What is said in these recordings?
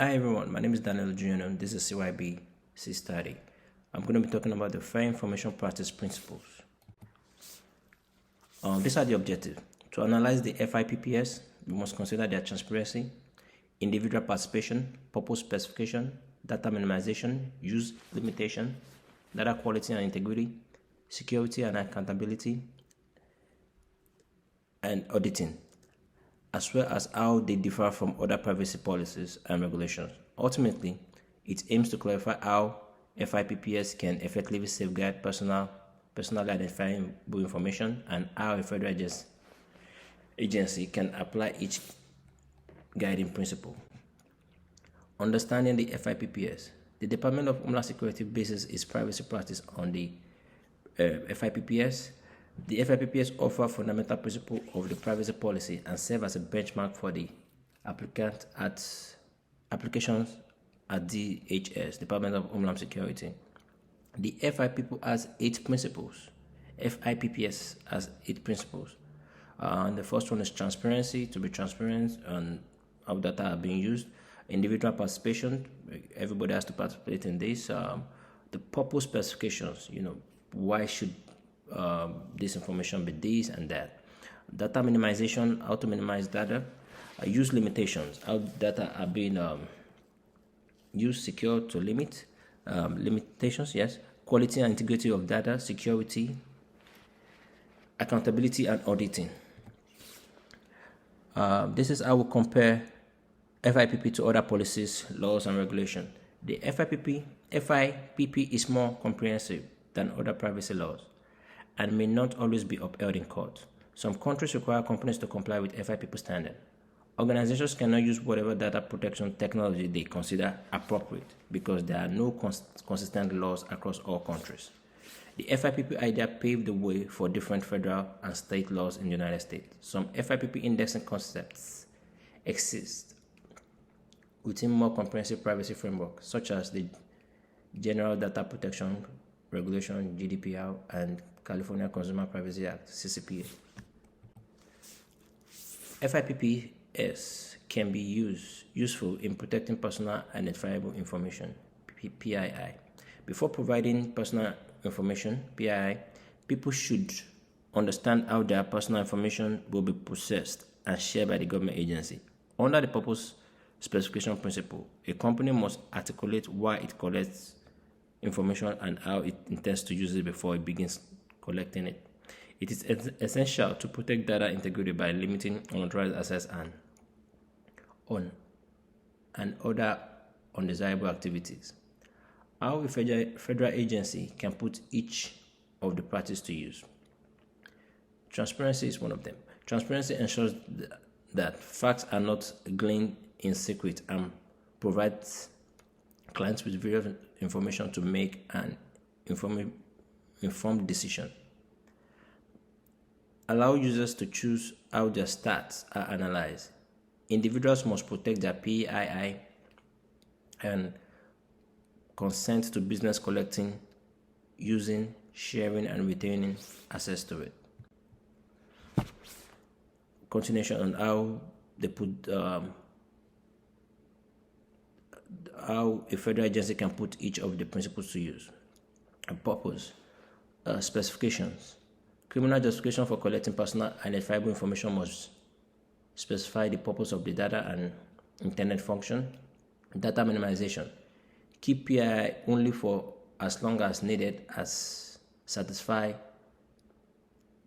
Hi everyone, my name is Daniel Junior. This is CYBC study. I'm going to be talking about the Fair Information Practice Principles. These are the objectives. To analyze the FIPPs, we must consider their transparency, individual participation, purpose specification, data minimization, use limitation, data quality and integrity, security and accountability, and auditing, as well as how they differ from other privacy policies and regulations. Ultimately, it aims to clarify how FIPPs can effectively safeguard personally identifiable information and how a federal agency can apply each guiding principle. Understanding the FIPPs. The Department of Homeland Security bases its privacy practice on the FIPPs. The FIPPs offer fundamental principles of the privacy policy and serve as a benchmark for the applications at DHS, Department of Homeland Security. The FIPP has 8 principles. FIPPs has 8 principles. And the first one is transparency, to be transparent on how data are being used. Individual participation, everybody has to participate in this. The purpose specifications, why should this information be this and that. Data minimization, how to minimize data. Use limitations, how data are being used, secure to limit. Limitations, yes. Quality and integrity of data, security, accountability, and auditing. This is how we compare FIPP to other policies, laws, and regulations. The FIPP is more comprehensive than other privacy laws and may not always be upheld in court. Some countries require companies to comply with FIPP standard. Organizations cannot use whatever data protection technology they consider appropriate because there are no consistent laws across all countries. The FIPP idea paved the way for different federal and state laws in the United States. Some FIPP indexing concepts exist within more comprehensive privacy frameworks, such as the General Data Protection Regulation, GDPR, and California Consumer Privacy Act, CCPA. FIPPs can be useful in protecting personal identifiable information, PII. Before providing personal information, PII, people should understand how their personal information will be processed and shared by the government agency. Under the purpose specification principle, a company must articulate why it collects information and how it intends to use it before it begins collecting it. It is essential to protect data integrity by limiting unauthorized access and other undesirable activities. How a federal agency can put each of the parties to use. Transparency is one of them. Transparency ensures that facts are not gleaned in secret and provides clients with various information to make an informed decision. Allow users to choose how their stats are analyzed. Individuals must protect their PII and consent to business collecting, using, sharing, and retaining access to it. Continuation on how they put how a federal agency can put each of the principles to use. A purpose, specifications. Criminal justification for collecting personal identifiable information must specify the purpose of the data and intended function. Data minimization. Keep PII only for as long as needed to satisfy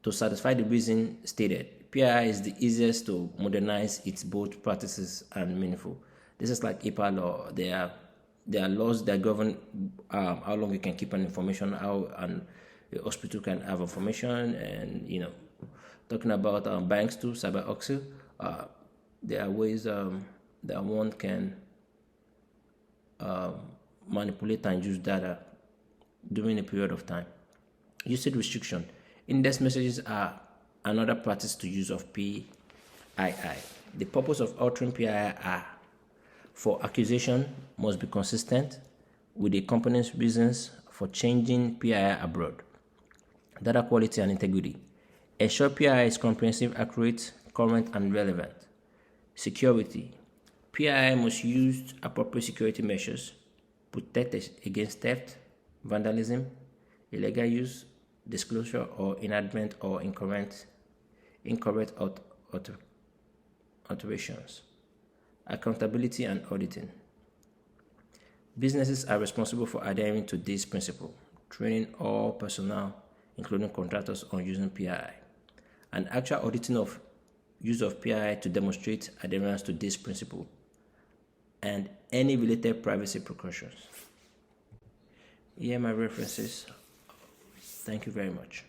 the reason stated. PII is the easiest to modernize. It's both practices and meaningful. This is like HIPAA law. There are laws that govern how long you can keep an information, how a hospital can have information, and talking about banks too, cyber oxy. There are ways that one can manipulate and use data during a period of time. Usage restriction. Index messages are another practice to use of PII. The purpose of altering PII are for accusation must be consistent with the company's reasons for changing PII abroad. Data quality and integrity. Ensure PII is comprehensive, accurate, current, and relevant. Security. PII must use appropriate security measures, protect against theft, vandalism, illegal use, disclosure, or inadvertent or incorrect alterations. Accountability and auditing. Businesses are responsible for adhering to this principle, training all personnel, including contractors, on using PII, and actual auditing of use of PII to demonstrate adherence to this principle, and any related privacy precautions. Here are my references. Thank you very much.